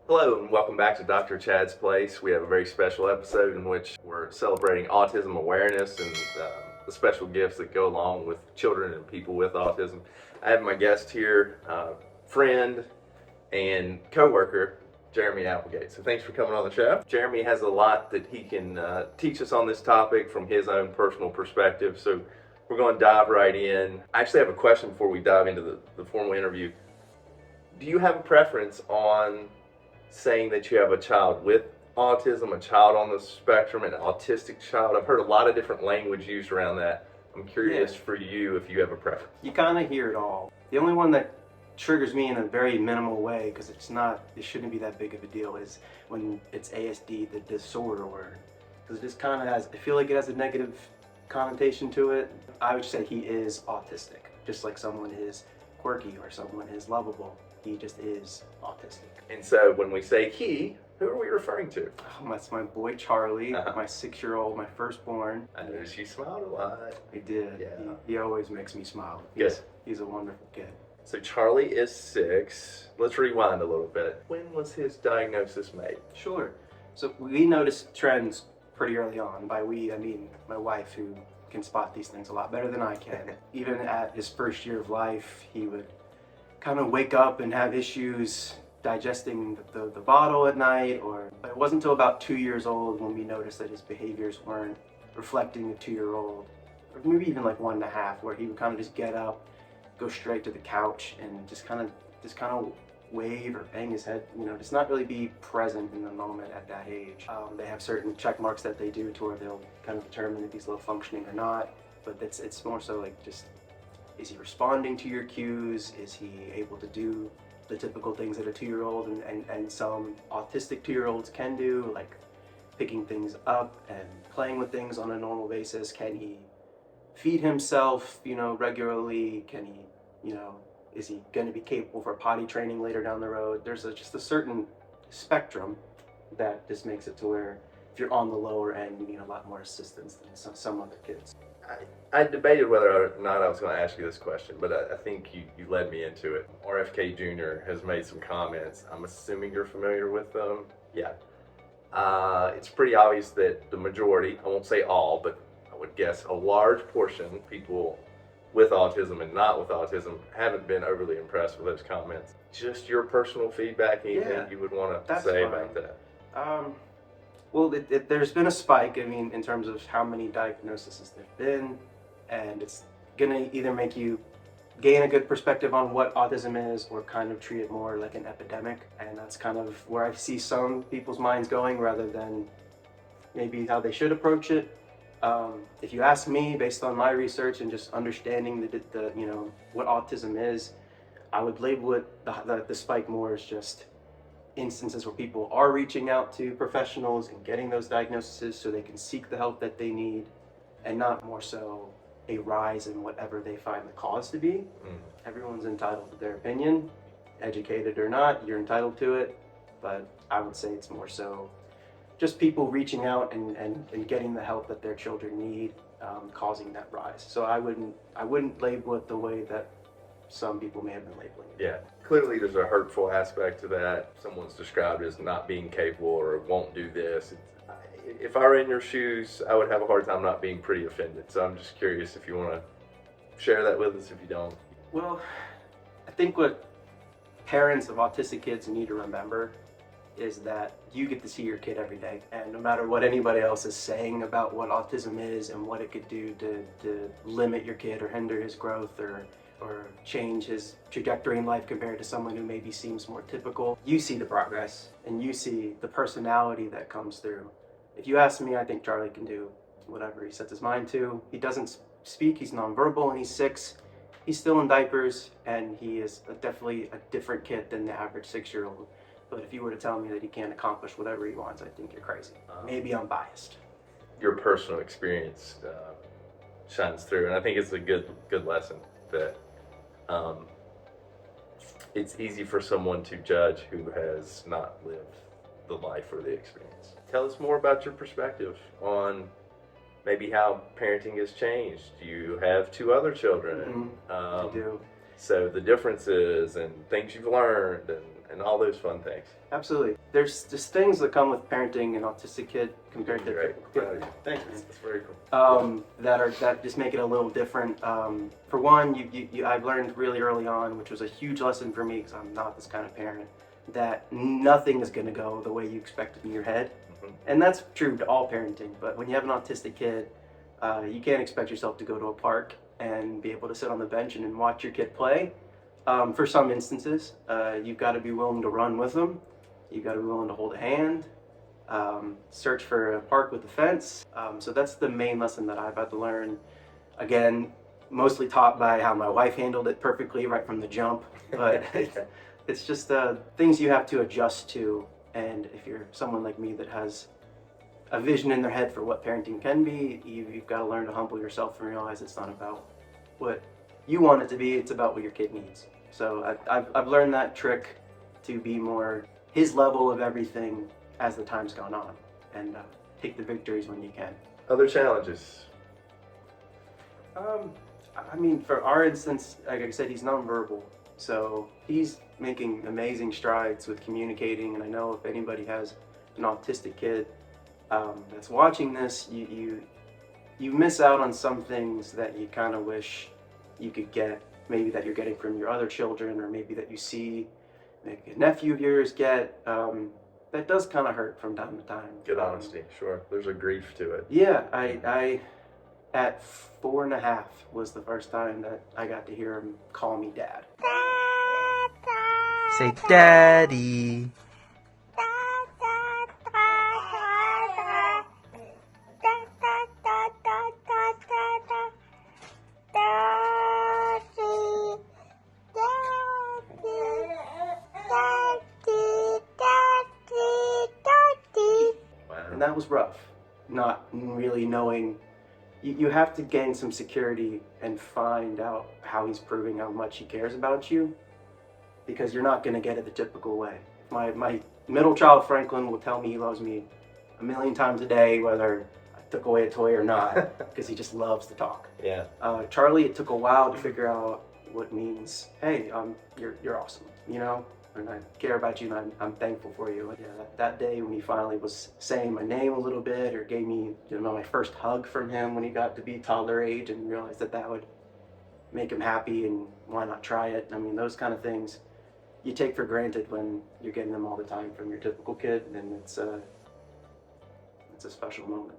Hello and welcome back to Dr. Chad's Place. We have a very special episode in which we're celebrating autism awareness and the special gifts that go along with children and people with autism. I have my guest here, friend and coworker, Jeremy Applegate. So thanks for coming on the show. Jeremy has a lot that he can teach us on this topic from his own personal perspective. So we're going to dive right in. I actually have a question before we dive into the formal interview. Do you have a preference on saying that you have a child with autism, a child on the spectrum, an autistic child? I've heard a lot of different language used around that. I'm curious for you if you have a preference. You kind of hear it all. The only one that triggers me in a very minimal way, because it shouldn't be that big of a deal, is when it's ASD, the disorder word. Because it just kind of has, I feel like it has a negative connotation to it. I would say he is autistic, just like someone is quirky or someone is lovable. He just is autistic. And so when we say he, who are we referring to? Oh, that's my boy Charlie, my 6-year-old, my firstborn. I noticed you smiled a lot. I did. Yeah. He always makes me smile. Yes. He's a wonderful kid. So Charlie is 6. Let's rewind a little bit. When was his diagnosis made? Sure. So we noticed trends pretty early on. By we, I mean my wife, who can spot these things a lot better than I can. Even at his first year of life, he would kind of wake up and have issues digesting the bottle at night, but it wasn't until about 2 years old when we noticed that his behaviors weren't reflecting a 2-year-old, or maybe even like 1.5, where he would kind of just get up, go straight to the couch, and just kind of wave or bang his head, just not really be present in the moment at that age. They have certain check marks that they do to where they'll kind of determine if he's low functioning or not, but it's more so like just, is he responding to your cues? Is he able to do the typical things that a 2-year-old and some autistic 2-year-olds can do, like picking things up and playing with things on a normal basis? Can he feed himself, regularly? Can he, is he going to be capable for potty training later down the road? There's just a certain spectrum that just makes it to where if you're on the lower end, you need a lot more assistance than some other kids. I debated whether or not I was going to ask you this question, but I think you led me into it. RFK Jr. has made some comments. I'm assuming you're familiar with them. Yeah. It's pretty obvious that the majority, I won't say all, but I would guess a large portion, people with autism and not with autism, haven't been overly impressed with those comments. Just your personal feedback, anything you would want to say about that? Well, there's been a spike, in terms of how many diagnoses there've been, and it's gonna either make you gain a good perspective on what autism is or kind of treat it more like an epidemic, and that's kind of where I see some people's minds going rather than maybe how they should approach it. If you ask me, based on my research and just understanding the what autism is, I would label it the spike more as just instances where people are reaching out to professionals and getting those diagnoses so they can seek the help that they need, and not more so a rise in whatever they find the cause to be. Everyone's entitled to their opinion, educated or not, you're entitled to it, but I would say it's more so just people reaching out and getting the help that their children need, causing that rise. So I wouldn't label it the way that some people may have been labeling it. Yeah, clearly there's a hurtful aspect to that. Someone's described as not being capable or won't do this. If I were in your shoes, I would have a hard time not being pretty offended. So I'm just curious if you want to share that with us if you don't. Well, I think what parents of autistic kids need to remember is that you get to see your kid every day, and no matter what anybody else is saying about what autism is and what it could do to limit your kid or hinder his growth or change his trajectory in life compared to someone who maybe seems more typical, you see the progress and you see the personality that comes through. If you ask me, I think Charlie can do whatever he sets his mind to. He doesn't speak, he's nonverbal, and he's 6. He's still in diapers, and he is definitely a different kid than the average 6-year-old. But if you were to tell me that he can't accomplish whatever he wants, I think you're crazy. Maybe I'm biased. Your personal experience shines through, and I think it's a good lesson that it's easy for someone to judge who has not lived the life or the experience. Tell us more about your perspective on maybe how parenting has changed. You have 2 other children. I do. So the differences and things you've learned and all those fun things. Absolutely. There's just things that come with parenting an autistic kid compared to Great. typical kid. Thanks. That's very cool. That just make it a little different. For one, I've learned really early on, which was a huge lesson for me because I'm not this kind of parent, that nothing is going to go the way you expect it in your head. And that's true to all parenting, but when you have an autistic kid, you can't expect yourself to go to a park and be able to sit on the bench and watch your kid play. For some instances, you've got to be willing to run with them. You've got to be willing to hold a hand, search for a park with a fence. So that's the main lesson that I've had to learn. Again, mostly taught by how my wife handled it perfectly right from the jump, but it's just things you have to adjust to. And if you're someone like me that has a vision in their head for what parenting can be, you've got to learn to humble yourself and realize it's not about what you want it to be, it's about what your kid needs. So I've learned that trick to be more his level of everything as the time's gone on, and take the victories when you can. Other challenges? I mean, for our instance, like I said, he's nonverbal. So he's making amazing strides with communicating, and I know if anybody has an autistic kid that's watching this, you miss out on some things that you kind of wish you could get, maybe that you're getting from your other children, or maybe that you see maybe a nephew of yours get. That does kind of hurt from time to time. Good honesty, sure. There's a grief to it. Yeah, I at 4.5 was the first time that I got to hear him call me dad. Say daddy. And that was rough, not really knowing. You have to gain some security and find out how he's proving how much he cares about you, because you're not going to get it the typical way. My middle child, Franklin, will tell me he loves me 1,000,000 times a day, whether I took away a toy or not, because he just loves to talk. Yeah. Charlie, it took a while to figure out what means, hey, you're awesome, you know? And I care about you, and I'm thankful for you. Yeah, that day when he finally was saying my name a little bit, or gave me, my first hug from him when he got to be toddler age, and realized that would make him happy, and why not try it? I mean, those kind of things you take for granted when you're getting them all the time from your typical kid, and it's a special moment.